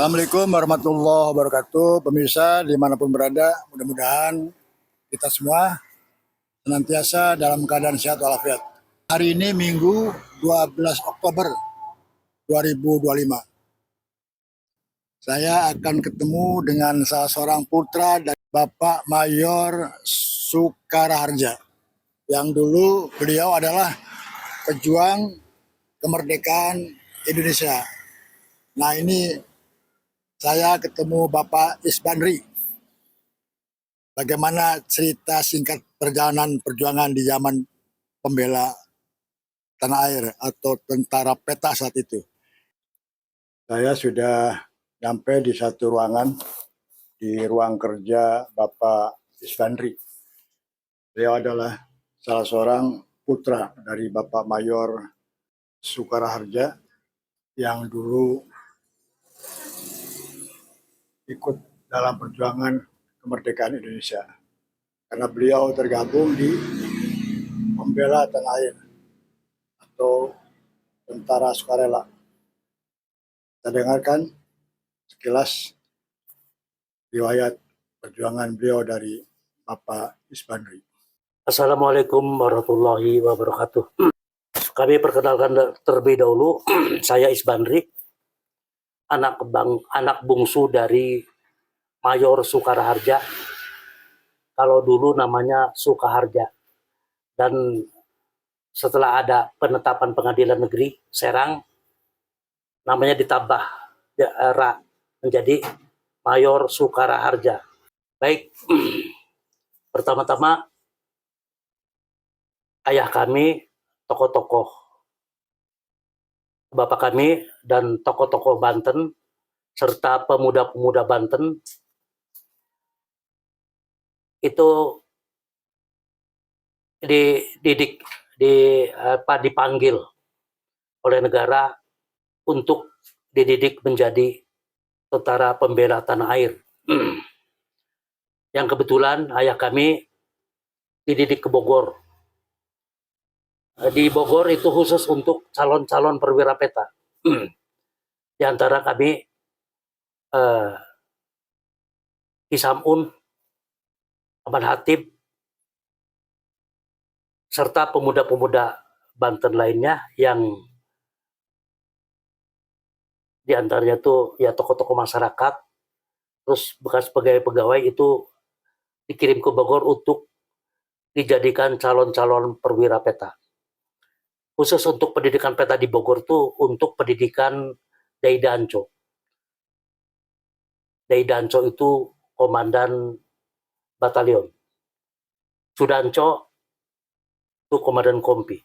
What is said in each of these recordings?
Assalamualaikum warahmatullahi wabarakatuh. Pemirsa dimanapun berada, mudah-mudahan kita semua senantiasa dalam keadaan sehat walafiat. Hari ini Minggu 12 Oktober 2025. Saya akan ketemu dengan salah seorang putra dari Bapak Mayor Soekara Harja. Yang dulu beliau adalah pejuang kemerdekaan Indonesia. Nah, ini saya ketemu Bapak Isbandri. Bagaimana cerita singkat perjalanan perjuangan di zaman pembela tanah air atau tentara peta saat itu? Saya sudah sampai di satu ruangan, di ruang kerja Bapak Isbandri. Beliau adalah salah seorang putra dari Bapak Mayor Soekara Harja yang dulu ikut dalam perjuangan kemerdekaan Indonesia. Karena beliau tergabung di pembela tanah air atau tentara sukarela. Kita dengarkan sekilas riwayat perjuangan beliau dari Bapak Isbandri. Assalamualaikum warahmatullahi wabarakatuh. Kami perkenalkan terlebih dahulu, saya Isbandri, anak bungsu dari Mayor Soekara Harja. Kalau dulu namanya Sukaharja. Dan setelah ada penetapan Pengadilan Negeri Serang, namanya ditambah menjadi Mayor Soekara Harja. Baik, pertama-tama ayah kami, tokoh-tokoh bapak kami dan tokoh-tokoh Banten serta pemuda-pemuda Banten itu dipanggil oleh negara untuk dididik menjadi tentara pembela tanah air. Yang kebetulan ayah kami dididik ke Bogor. Di Bogor itu khusus untuk calon-calon perwira peta. Di antara kami Isamun, Ahmad Hatib, serta pemuda-pemuda Banten lainnya yang di antaranya tuh ya tokoh-tokoh masyarakat, terus bekas pegawai-pegawai itu dikirim ke Bogor untuk dijadikan calon-calon perwira peta. Khusus untuk pendidikan peta di Bogor tuh untuk pendidikan Daidanco. Daidanco itu komandan batalion. Sudanco itu komandan kompi.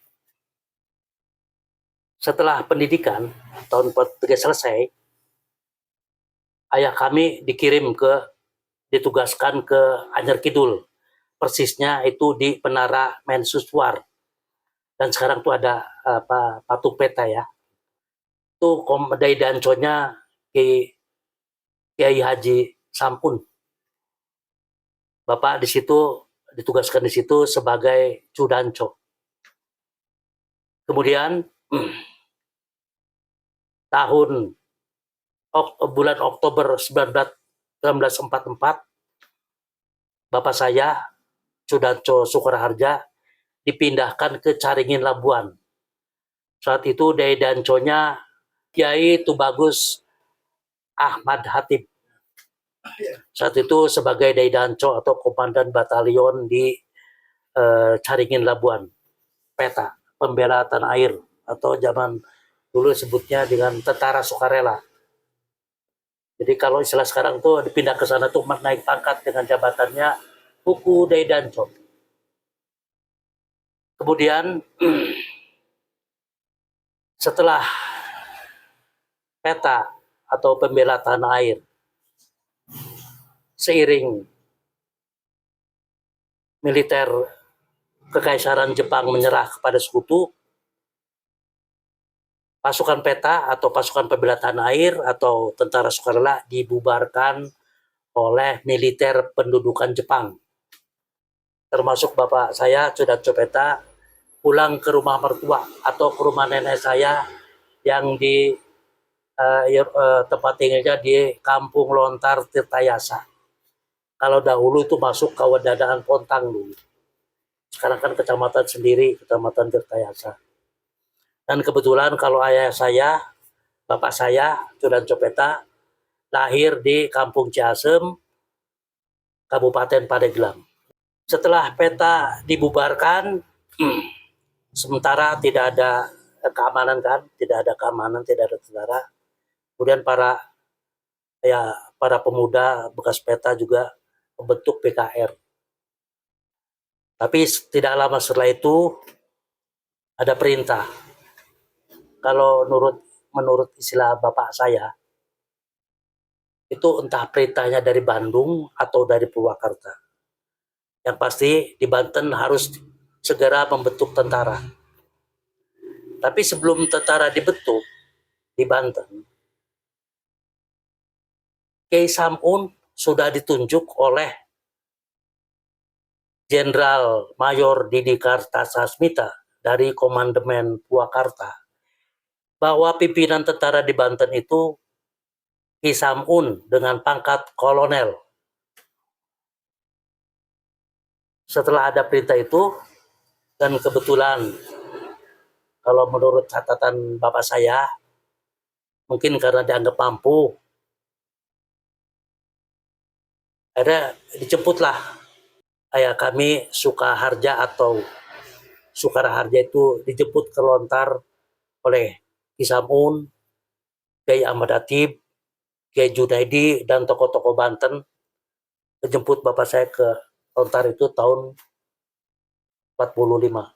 Setelah pendidikan, tahun 43 selesai, ayah kami ditugaskan ke Anyar Kidul. Persisnya itu di Penara Mensuswar. Dan sekarang tuh ada patung peta ya. Itu Daidanco-nya Kiai Haji Sampun. Bapak di situ ditugaskan di situ sebagai Cudanco. Kemudian bulan Oktober 1944, Bapak saya Cudanco Soekara Harja dipindahkan ke Caringin Labuan. Saat itu Daidanco-nya Kiai Tubagus Ahmad Hatib. Saat itu sebagai Daidanco atau komandan batalion di Caringin Labuan, peta pembela tanah air atau zaman dulu sebutnya dengan tentara sukarela. Jadi kalau istilah sekarang tuh dipindah ke sana tuh naik pangkat dengan jabatannya Puku Daidanco. Kemudian setelah peta atau pembela tanah air, seiring militer Kekaisaran Jepang menyerah kepada sekutu, pasukan peta atau pasukan pembela tanah air atau tentara sukarela dibubarkan oleh militer pendudukan Jepang. Termasuk bapak saya Cudanco Peta pulang ke rumah mertua atau ke rumah nenek saya yang di tempat tinggalnya di Kampung Lontar Tirtayasa. Kalau dahulu itu masuk Kawadadaan Pontang dulu. Sekarang kan kecamatan sendiri, Kecamatan Tirtayasa. Dan kebetulan kalau ayah saya, bapak saya, Cudan Copeta, lahir di Kampung Ciasem, Kabupaten Pandeglang. Setelah peta dibubarkan, sementara tidak ada keamanan kan, tidak ada keamanan, tidak ada tentara. Kemudian para pemuda bekas peta juga membentuk PKR. Tapi tidak lama setelah itu ada perintah. Kalau menurut istilah bapak saya, itu entah perintahnya dari Bandung atau dari Purwakarta. Yang pasti di Banten harus segera membentuk tentara. Tapi sebelum tentara dibentuk di Banten, Kiai Samun sudah ditunjuk oleh Jenderal Mayor Didi Kartasasmita dari Komandemen Purwakarta bahwa pimpinan tentara di Banten itu Ki Samun dengan pangkat kolonel. Setelah ada perintah itu, dan kebetulan kalau menurut catatan bapak saya, mungkin karena dianggap mampu, akhirnya dijemputlah ayah kami Sukaharja atau Sukaraharja itu dijemput ke Lontar oleh Ki Samun, Kiai Ahmad Hatib, Kiai Junaidi, dan tokoh-tokoh Banten. Menjemput bapak saya ke Lontar itu tahun 45.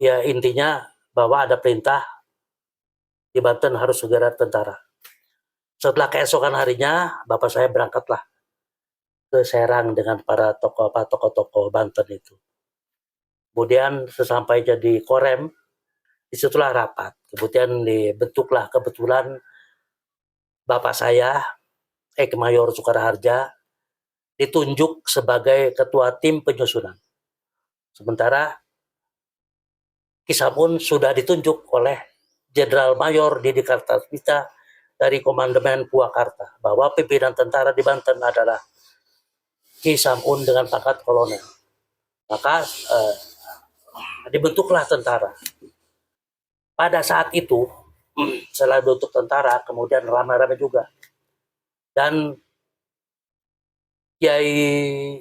Ya intinya bahwa ada perintah di Banten harus segera tentara. Setelah keesokan harinya, bapak saya berangkatlah ke Serang dengan para tokoh-tokoh Banten itu. Kemudian sesampainya di Korem, disitulah rapat. Kemudian dibentuklah kebetulan bapak saya, Mayor Sukaraharja, ditunjuk sebagai ketua tim penyusunan. Sementara Ki Samun sudah ditunjuk oleh Jenderal Mayor Didi Kartasasmita dari Komandemen Purwakarta bahwa pimpinan tentara di Banten adalah Ki Samun dengan pangkat kolonel. Maka dibentuklah tentara. Pada saat itu, setelah dibentuk tentara, kemudian ramai-ramai juga. Dan Kiai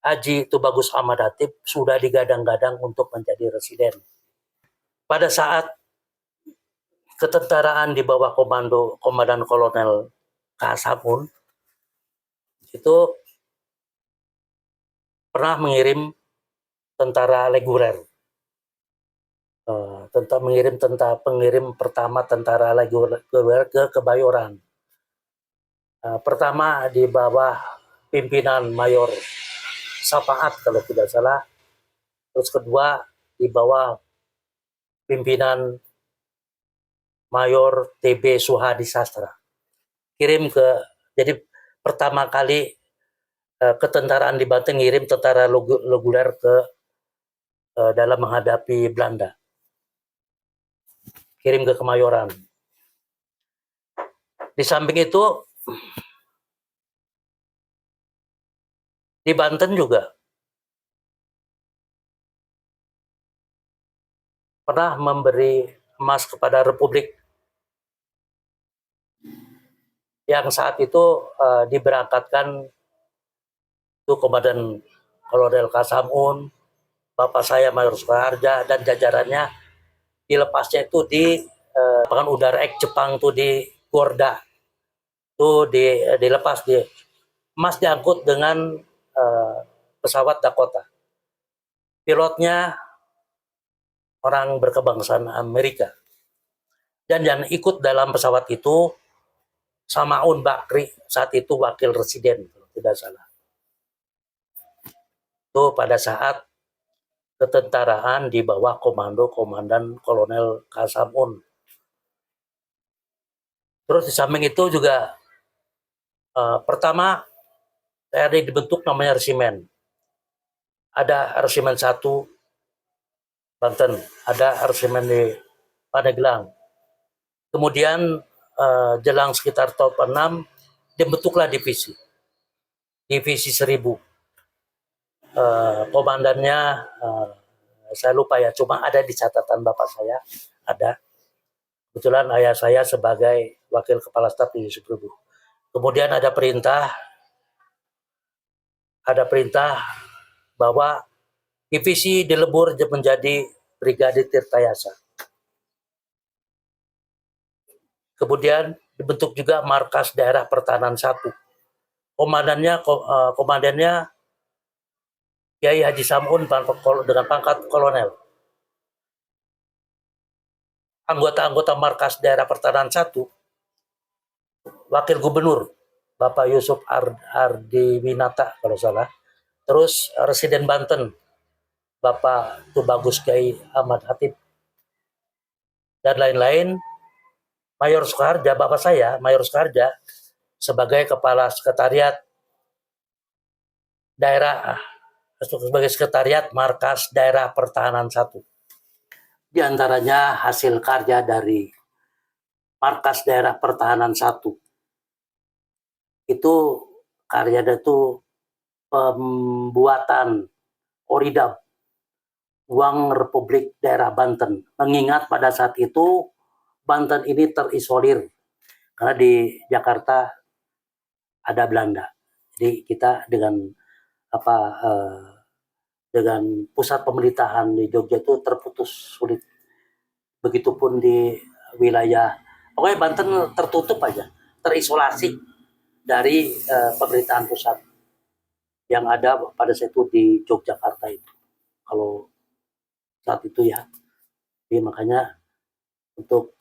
Haji Tubagus Ahmad Hatib sudah digadang-gadang untuk menjadi residen. Pada saat ketentaraan di bawah Komandan Kolonel K. Samun itu pernah mengirim tentara reguler, pengirim pertama tentara reguler ke Kebayoran. Pertama di bawah pimpinan Mayor Sapaat kalau tidak salah, terus kedua di bawah pimpinan Mayor TB Suhadi Sastra. Jadi pertama kali ketentaraan di Banten ngirim tentara reguler ke dalam menghadapi Belanda. Kirim ke Kemayoran. Di samping itu, di Banten juga pernah memberi emas kepada Republik yang saat itu diberangkatkan itu Komandan Kolonel K. Samun, bapak saya Mayor Sukaharja, dan jajarannya dilepasnya itu di lapangan udara Jepang tuh di Gorda. Tuh dilepas emas diangkut dengan pesawat Dakota. Pilotnya orang berkebangsaan Amerika. Dan yang ikut dalam pesawat itu Samaun Bakri, saat itu wakil residen, kalau tidak salah. Itu pada saat ketentaraan di bawah komando Komandan Kolonel K. Samun. Terus di samping itu juga pertama ada dibentuk namanya resimen. Ada resimen 1 Banten, ada resimen di Pandeglang, Kemudian jelang sekitar tahun 6 dibentuklah divisi 1000. Komandannya saya lupa ya, cuma ada di catatan bapak saya, ada. Kebetulan ayah saya sebagai wakil kepala staf di 1000. Kemudian ada perintah bahwa divisi dilebur menjadi Brigade Tirtayasa. Kemudian dibentuk juga Markas Daerah Pertahanan 1. Komandannya Kiai Haji Samun dengan pangkat kolonel. Anggota-anggota Markas Daerah Pertahanan 1, Wakil Gubernur Bapak Yusuf Ardiwinata kalau salah. Terus Residen Banten Bapak Tubagus Kiai Ahmad Hatib dan lain-lain. Mayor Sukarja, bapak saya, Mayor Sukarja, sebagai kepala sekretariat daerah, sebagai sekretariat Markas Daerah Pertahanan 1. Di antaranya hasil karya dari Markas Daerah Pertahanan 1. Itu karyanya itu pembuatan Oridab, Uang Republik Daerah Banten. Mengingat pada saat itu Banten ini terisolir karena di Jakarta ada Belanda. Jadi kita dengan dengan pusat pemerintahan di Jogja itu terputus, sulit. Begitupun di wilayah, pokoknya Banten tertutup aja, terisolasi dari pemerintahan pusat yang ada pada saat itu di Yogyakarta itu. Kalau saat itu ya, jadi makanya untuk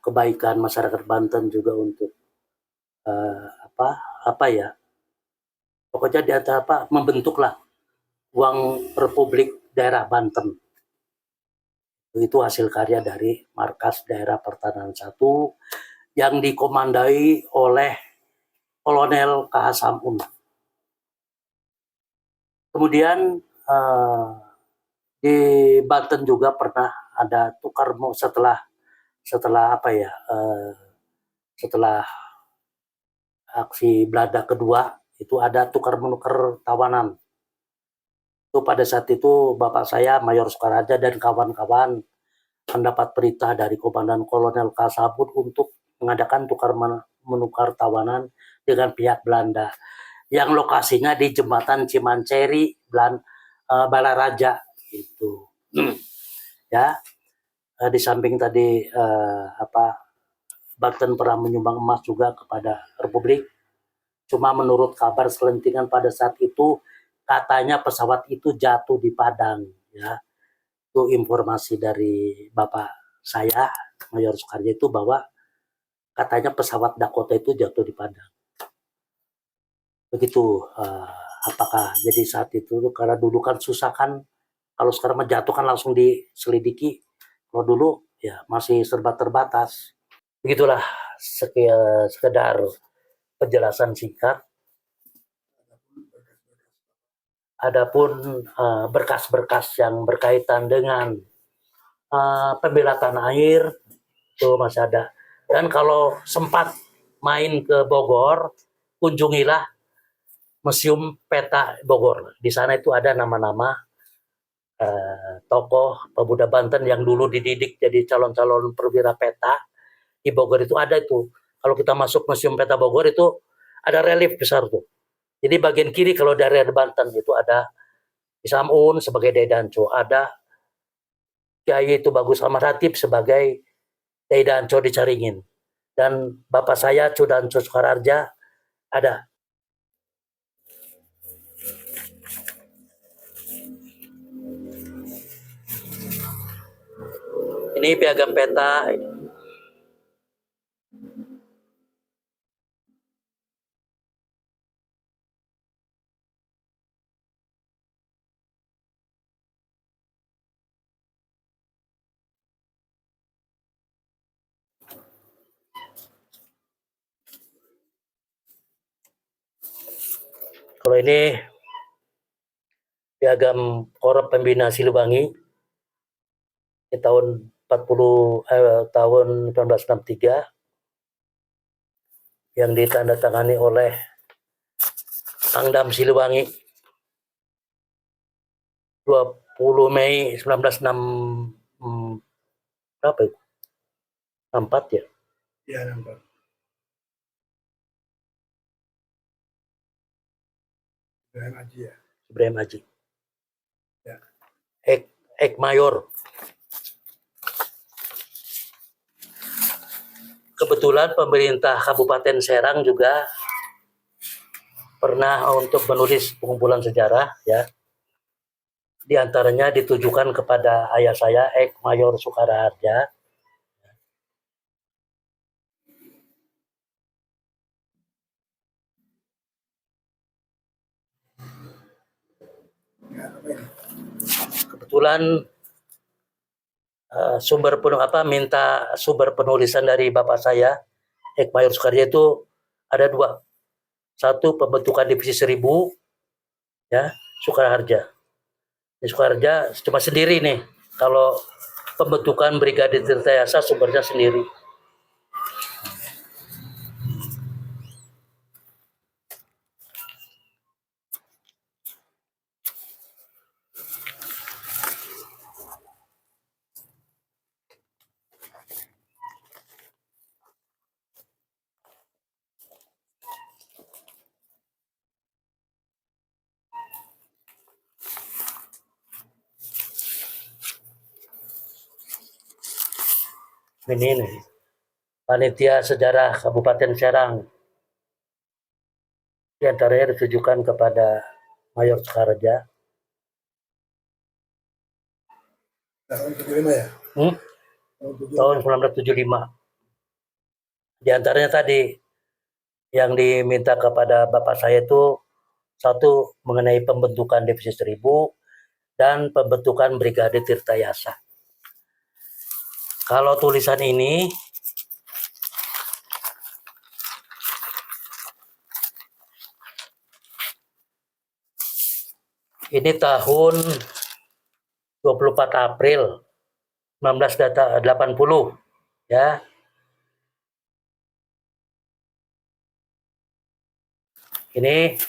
kebaikan masyarakat Banten juga untuk pokoknya di antara membentuklah Uang Republik Daerah Banten. Itu hasil karya dari Markas Daerah Pertahanan 1 yang dikomandai oleh Kolonel K.H. Samun. Kemudian di Banten juga pernah ada tukar setelah aksi Belanda kedua, itu ada tukar menukar tawanan. Itu pada saat itu bapak saya Mayor Sukarja dan kawan-kawan mendapat perintah dari Komandan Kolonel K. Samun untuk mengadakan tukar menukar tawanan dengan pihak Belanda yang lokasinya di Jembatan Cimanceri, Balaraja itu. Ya, di samping tadi Banten pernah menyumbang emas juga kepada Republik. Cuma menurut kabar selentingan pada saat itu katanya pesawat itu jatuh di Padang. Ya, itu informasi dari bapak saya Mayor Sukarja itu bahwa katanya pesawat Dakota itu jatuh di Padang. Begitu. Apakah jadi saat itu karena dulu kan susah kan, kalau sekarang menjatuhkan langsung diselidiki. Kalau dulu ya masih serba terbatas. Begitulah sekedar penjelasan singkat. Adapun berkas-berkas yang berkaitan dengan pembela tanah air itu masih ada. Dan kalau sempat main ke Bogor, kunjungilah Museum Peta Bogor. Di sana itu ada nama-nama tokoh pemuda Banten yang dulu dididik jadi calon-calon perwira peta. Di Bogor itu ada itu. Kalau kita masuk Museum Peta Bogor itu ada relief besar tuh. Jadi bagian kiri kalau dari Banten itu ada Samun sebagai Daidanco, ada Kiai Tubagus Ahmad Hatib sebagai Daidanco di Caringin, dan bapak saya Cudanco Sukararja ada. Ini piagam peta. Kalau ini piagam Korps Pembina Siliwangi di tahun tahun 1963 yang ditandatangani oleh Pangdam Siliwangi 20 Mei 1906 berapa itu? 64 ya? Iya, nampak. Ibrahim Haji ya. Ibrahim Haji. Ya. Ek Mayor. Kebetulan pemerintah Kabupaten Serang juga pernah untuk menulis pengumpulan sejarah ya. Di antaranya ditujukan kepada ayah saya, Ek Mayor Sukara Harja. Kebetulan minta sumber penulisan dari bapak saya, Ek Mayor Sukarja, itu ada dua. Satu, pembentukan divisi 1000 ya, Sukaharja. Sukaharja cuma sendiri nih. Kalau pembentukan Brigade Tirtayasa sumbernya sendiri. Ini nih, Panitia Sejarah Kabupaten Serang. Di antaranya ditujukan kepada Mayor Sukarja. Tahun 75 ya? Tahun 1975. Di antaranya tadi yang diminta kepada bapak saya itu satu, mengenai pembentukan divisi 1000 dan pembentukan Brigade Tirtayasa. Kalau tulisan ini tahun 24 April 1980 ya. Ini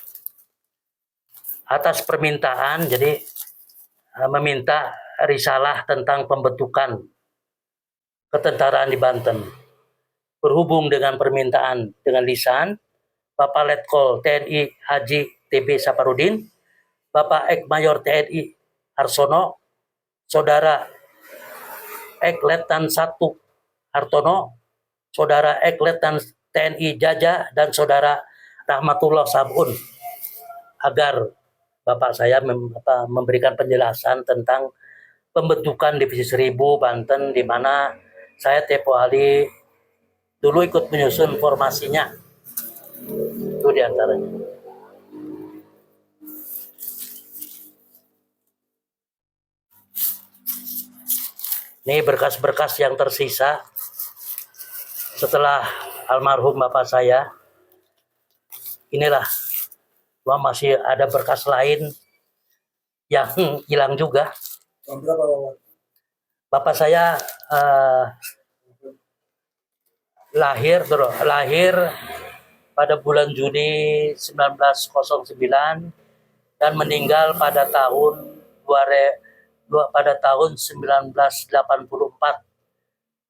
atas permintaan, jadi meminta risalah tentang pembentukan ketentaraan di Banten. Berhubung dengan permintaan dengan lisan, Bapak Letkol TNI Haji TB Saparudin, Bapak Ek Mayor TNI Harsono, Saudara Ek Letnan 1 Hartono, Saudara Ek Letnan TNI Jaja, dan Saudara Rahmatullah Sabun, agar Bapak saya memberikan penjelasan tentang pembentukan Divisi 1000 Banten, di mana saya tempo hari dulu ikut menyusun formasinya. Itu diantaranya. Ini berkas-berkas yang tersisa setelah almarhum bapak saya. Inilah, cuma masih ada berkas lain yang hilang juga. Bapak saya lahir pada bulan Juni 1909 dan meninggal pada tahun 1984,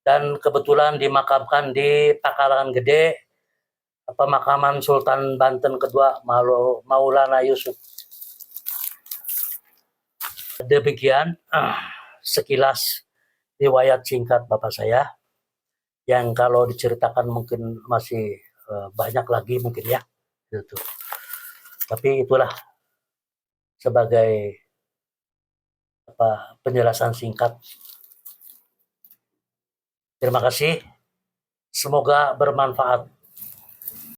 dan kebetulan dimakamkan di Pakarangan Gede, pemakaman Sultan Banten kedua Maulana Yusuf. Demikian sekilas riwayat singkat bapak saya, yang kalau diceritakan mungkin masih banyak lagi mungkin ya, gitu. Tapi itulah sebagai penjelasan singkat. Terima kasih, semoga bermanfaat.